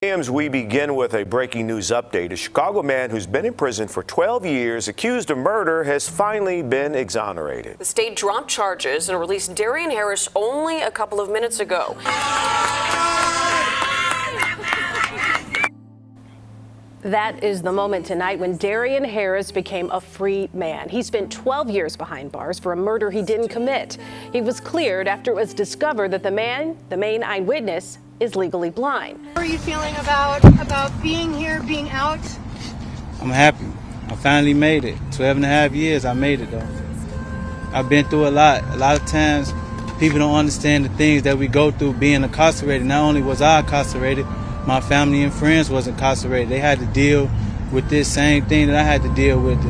We begin with a breaking news update. A Chicago man who's been in prison for 12 years, accused of murder, has finally been exonerated. The state dropped charges and released Darien Harris only a couple of minutes ago. That is the moment tonight when Darien Harris became a free man. He spent 12 years behind bars for a murder he didn't commit. He was cleared after it was discovered that the main eyewitness, is legally blind. How are you feeling about being here, being out? I'm happy. I finally made it. 12.5 years, I made it though. I've been through a lot. A lot of times, people don't understand the things that we go through being incarcerated. Not only was I incarcerated, my family and friends was incarcerated. They had to deal with this same thing that I had to deal with.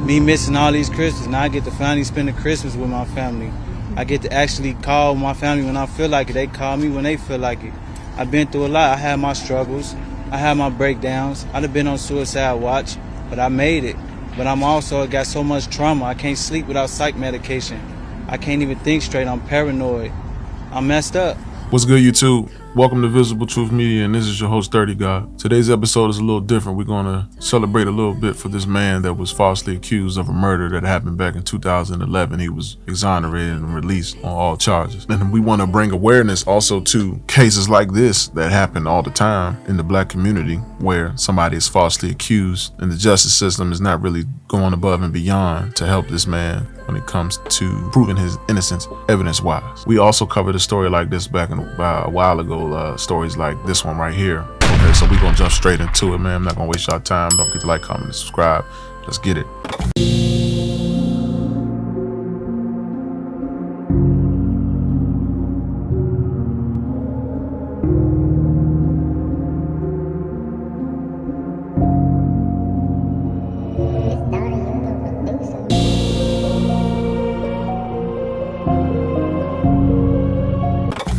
Me missing all these Christmas. Now I get to finally spend the Christmas with my family. I get to actually call my family when I feel like it. They call me when they feel like it. I've been through a lot. I had my struggles. I had my breakdowns. I'd have been on suicide watch, but I made it. But I'm also got so much trauma. I can't sleep without psych medication. I can't even think straight. I'm paranoid. I'm messed up. What's good, YouTube? Welcome to Visible Truth Media, and this is your host, Dirty God. Today's episode is a little different. We're going to celebrate a little bit for this man that was falsely accused of a murder that happened back in 2011. He was exonerated and released on all charges. And we want to bring awareness also to cases like this that happen all the time in the black community where somebody is falsely accused and the justice system is not really going above and beyond to help this man when it comes to proving his innocence evidence-wise. We also covered a story like this back in a while ago, stories like this one right here. Okay, so we're gonna jump straight into it, man. I'm not gonna waste y'all time. Don't forget to like, comment, and subscribe. Let's get it.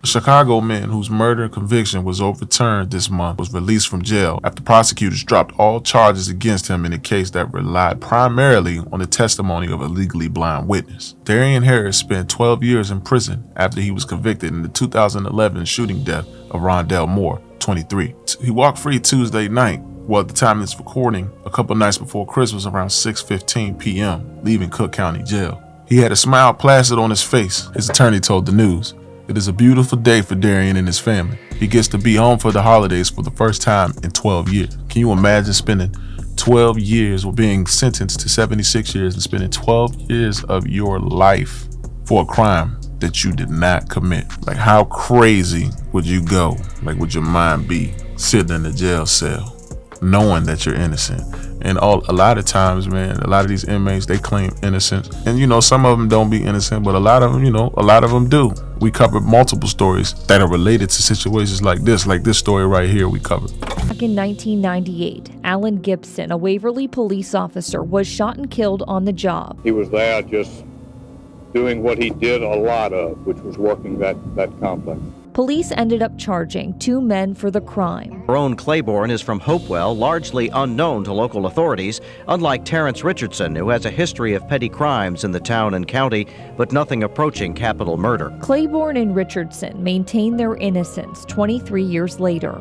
A Chicago man whose murder conviction was overturned this month was released from jail after prosecutors dropped all charges against him in a case that relied primarily on the testimony of a legally blind witness. Darien Harris spent 12 years in prison after he was convicted in the 2011 shooting death of Rondell Moore, 23. He walked free Tuesday night, well, at the time of this recording, a couple nights before Christmas around 6:15 p.m., leaving Cook County Jail. He had a smile plastered on his face, his attorney told the news. It is a beautiful day for Darien and his family. He gets to be home for the holidays for the first time in 12 years. Can you imagine spending 12 years or being sentenced to 76 years and spending 12 years of your life for a crime that you did not commit? Like, how crazy would you go? Like, would your mind be sitting in a jail cell knowing that you're innocent? And a lot of times, man, a lot of these inmates, they claim innocence. And, some of them don't be innocent, but a lot of them do. We covered multiple stories that are related to situations like this story right here we covered. Back in 1998, Alan Gibson, a Waverly police officer, was shot and killed on the job. He was there just doing what he did a lot of, which was working that complex. Police ended up charging 2 men for the crime. Ron Claiborne is from Hopewell, largely unknown to local authorities, unlike Terrence Richardson, who has a history of petty crimes in the town and county, but nothing approaching capital murder. Claiborne and Richardson maintain their innocence 23 years later.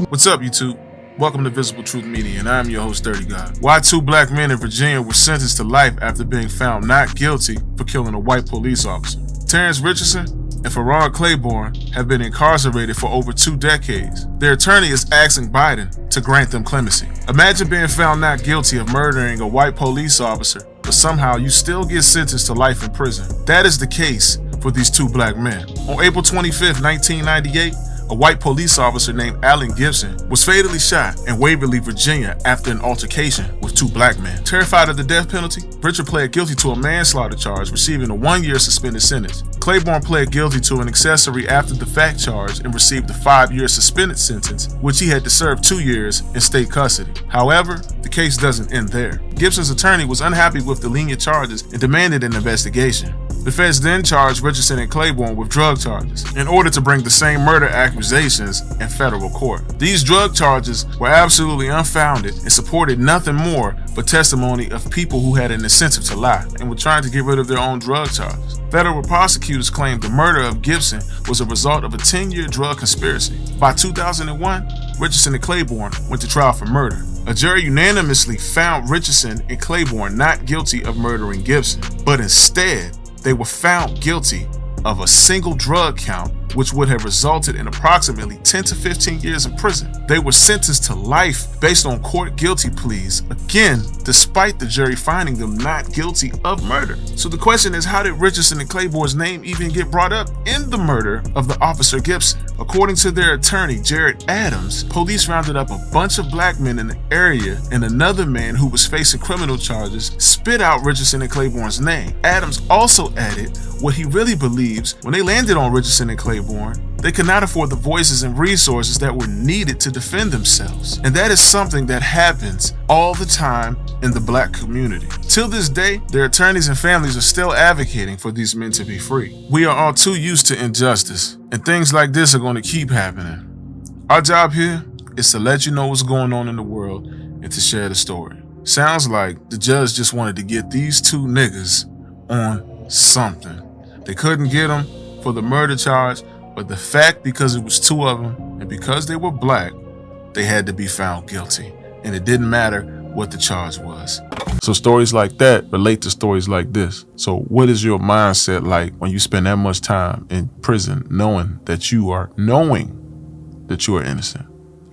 What's up, YouTube? Welcome to Visible Truth Media, and I'm your host, Dirty God. Why 2 black men in Virginia were sentenced to life after being found not guilty for killing a white police officer. Terrence Richardson and Farrah Claiborne have been incarcerated for over 2 decades. Their attorney is asking Biden to grant them clemency. Imagine being found not guilty of murdering a white police officer, but somehow you still get sentenced to life in prison. That is the case for these 2 black men. On April 25th, 1998, a white police officer named Alan Gibson was fatally shot in Waverly, Virginia after an altercation with 2 black men. Terrified of the death penalty, Richard pled guilty to a manslaughter charge, receiving a 1-year suspended sentence. Claiborne pled guilty to an accessory after the fact charge and received a 5-year suspended sentence, which he had to serve 2 years in state custody. However, the case doesn't end there. Gibson's attorney was unhappy with the lenient charges and demanded an investigation. The feds then charged Richardson and Claiborne with drug charges in order to bring the same murder accusations in federal court. These drug charges were absolutely unfounded and supported nothing more but testimony of people who had an incentive to lie and were trying to get rid of their own drug charges. Federal prosecutors claimed the murder of Gibson was a result of a 10-year drug conspiracy. By 2001, Richardson and Claiborne went to trial for murder. A jury unanimously found Richardson and Claiborne not guilty of murdering Gibson, but instead, they were found guilty of a single drug count, which would have resulted in approximately 10 to 15 years in prison. They were sentenced to life based on court guilty pleas, again, despite the jury finding them not guilty of murder. So the question is, how did Richardson and Claiborne's name even get brought up in the murder of the officer Gibson? According to their attorney, Jared Adams, police rounded up a bunch of black men in the area, and another man who was facing criminal charges spit out Richardson and Claiborne's name. Adams also added what he really believes: when they landed on Richardson and Claiborne, they could not afford the voices and resources that were needed to defend themselves. And that is something that happens all the time in the black community. Till this day, their attorneys and families are still advocating for these men to be free. We are all too used to injustice, and things like this are going to keep happening. Our job here is to let you know what's going on in the world and to share the story. Sounds like the judge just wanted to get these two niggas on something. They couldn't get them for the murder charge, but the fact, because it was two of them and because they were black, they had to be found guilty, and it didn't matter what the charge was. So stories like that relate to stories like this. So what is your mindset like when you spend that much time in prison knowing that you are innocent?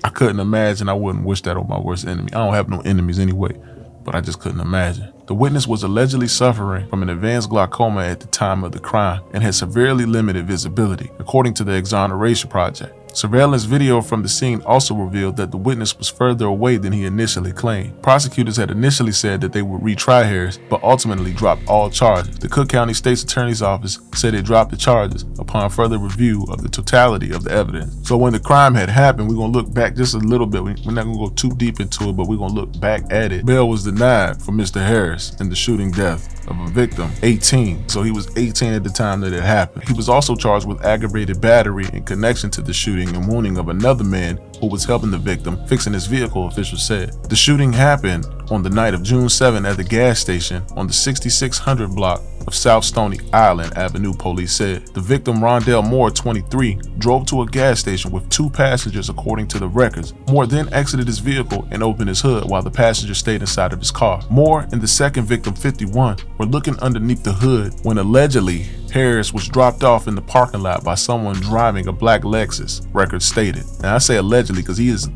I couldn't imagine. I wouldn't wish that on my worst enemy. I don't have no enemies anyway, but I just couldn't imagine. The witness was allegedly suffering from an advanced glaucoma at the time of the crime and had severely limited visibility, according to the Exoneration Project. Surveillance video from the scene also revealed that the witness was further away than he initially claimed. Prosecutors had initially said that they would retry Harris, but ultimately dropped all charges. The Cook County State's Attorney's Office said it dropped the charges upon further review of the totality of the evidence. So when the crime had happened, we're going to look back just a little bit. We're not going to go too deep into it, but we're going to look back at it. Bail was denied for Mr. Harris in the shooting death of a victim, 18. So he was 18 at the time that it happened. He was also charged with aggravated battery in connection to the shooting and wounding of another man who was helping the victim fixing his vehicle, officials said. The shooting happened on the night of June 7 at the gas station on the 6600 block of South Stony Island Avenue, police said. The victim, Rondell Moore, 23, drove to a gas station with two passengers, according to the records. Moore then exited his vehicle and opened his hood while the passenger stayed inside of his car. Moore and the second victim, 51, were looking underneath the hood when allegedly Harris was dropped off in the parking lot by someone driving a black Lexus, records stated. Now I say allegedly because he is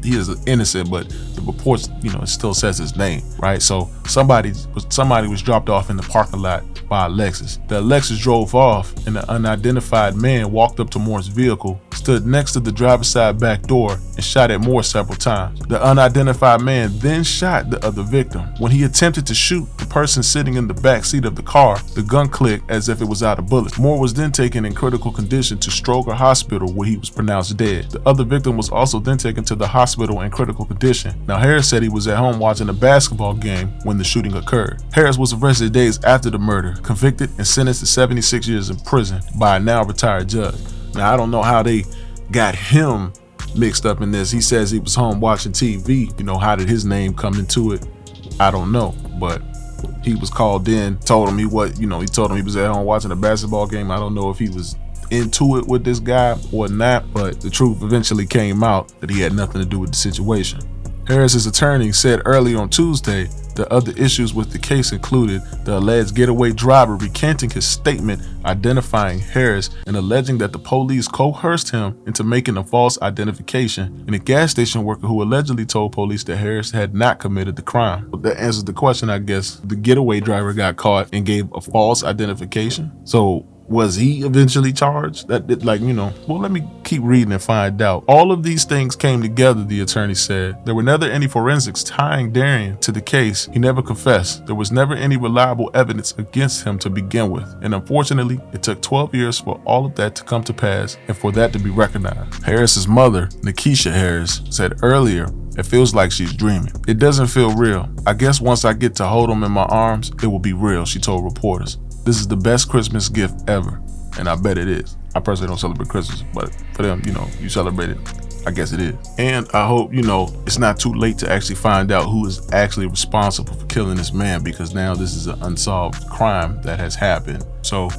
innocent, but the reports, it still says his name, right? So somebody was dropped off in the parking lot by a Lexus. The Lexus drove off and the unidentified man walked up to Moore's vehicle, stood next to the driver's side back door, and shot at Moore several times. The unidentified man then shot the other victim. When he attempted to shoot the person sitting in the back seat of the car, the gun clicked as if it was out of bullets. Moore was then taken in critical condition to Stroger Hospital, where he was pronounced dead. The other victim was also then taken to the hospital in critical condition. Now, Harris said he was at home watching a basketball game when the shooting occurred. Harris was arrested days after the murder, convicted and sentenced to 76 years in prison by a now retired judge. Now, I don't know how they got him mixed up in this. He says he was home watching TV. How did his name come into it? I don't know, but he was called in, told him he told him he was at home watching a basketball game. I don't know if he was into it with this guy or not, but the truth eventually came out that he had nothing to do with the situation. Harris's attorney said early on Tuesday the other issues with the case included the alleged getaway driver recanting his statement identifying Harris and alleging that the police coerced him into making a false identification, and a gas station worker who allegedly told police that Harris had not committed the crime. But that answers the question, I guess. The getaway driver got caught and gave a false identification. So was he eventually charged? Well, let me keep reading and find out. All of these things came together, the attorney said. There were never any forensics tying Darien to the case. He never confessed. There was never any reliable evidence against him to begin with. And unfortunately, it took 12 years for all of that to come to pass and for that to be recognized. Harris's mother, 𝐾𝐨𝐿 Harris, said earlier, "It feels like she's dreaming. It doesn't feel real. I guess once I get to hold him in my arms, it will be real," she told reporters. "This is the best Christmas gift ever," and I bet it is. I personally don't celebrate Christmas, but for them, you celebrate it. I guess it is. And I hope, it's not too late to actually find out who is actually responsible for killing this man, because now this is an unsolved crime that has happened. So,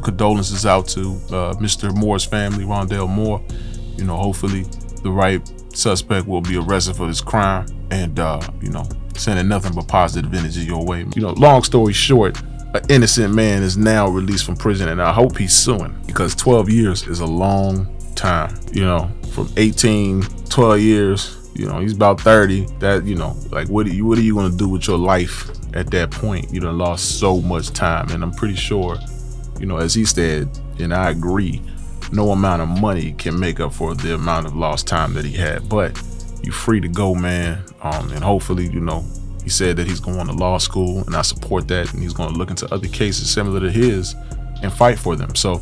condolences out to Mr. Moore's family, Rondell Moore. Hopefully the right suspect will be arrested for this crime, and sending nothing but positive energy your way. Long story short, an innocent man is now released from prison, and I hope he's suing, because 12 years is a long time. From 18, 12 years, he's about 30. That, like, what are you gonna do with your life at that point? You done lost so much time, and I'm pretty sure, as he said, and I agree, no amount of money can make up for the amount of lost time that he had. But you free to go, man. And hopefully, he said that he's going to law school, and I support that, and he's going to look into other cases similar to his and fight for them. So,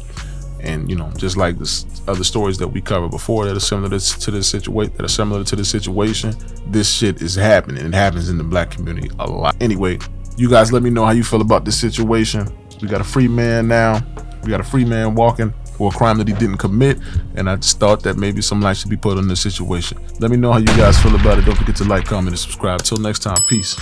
and just like this other stories that we covered before that are similar to this situation, this shit is happening. It happens in the black community a lot. Anyway, you guys let me know how you feel about this situation. We got a free man now. We got a free man walking for a crime that he didn't commit, and I just thought that maybe some light should be put on this situation. Let me know how you guys feel about it. Don't forget to like, comment, and subscribe. Till next time, peace.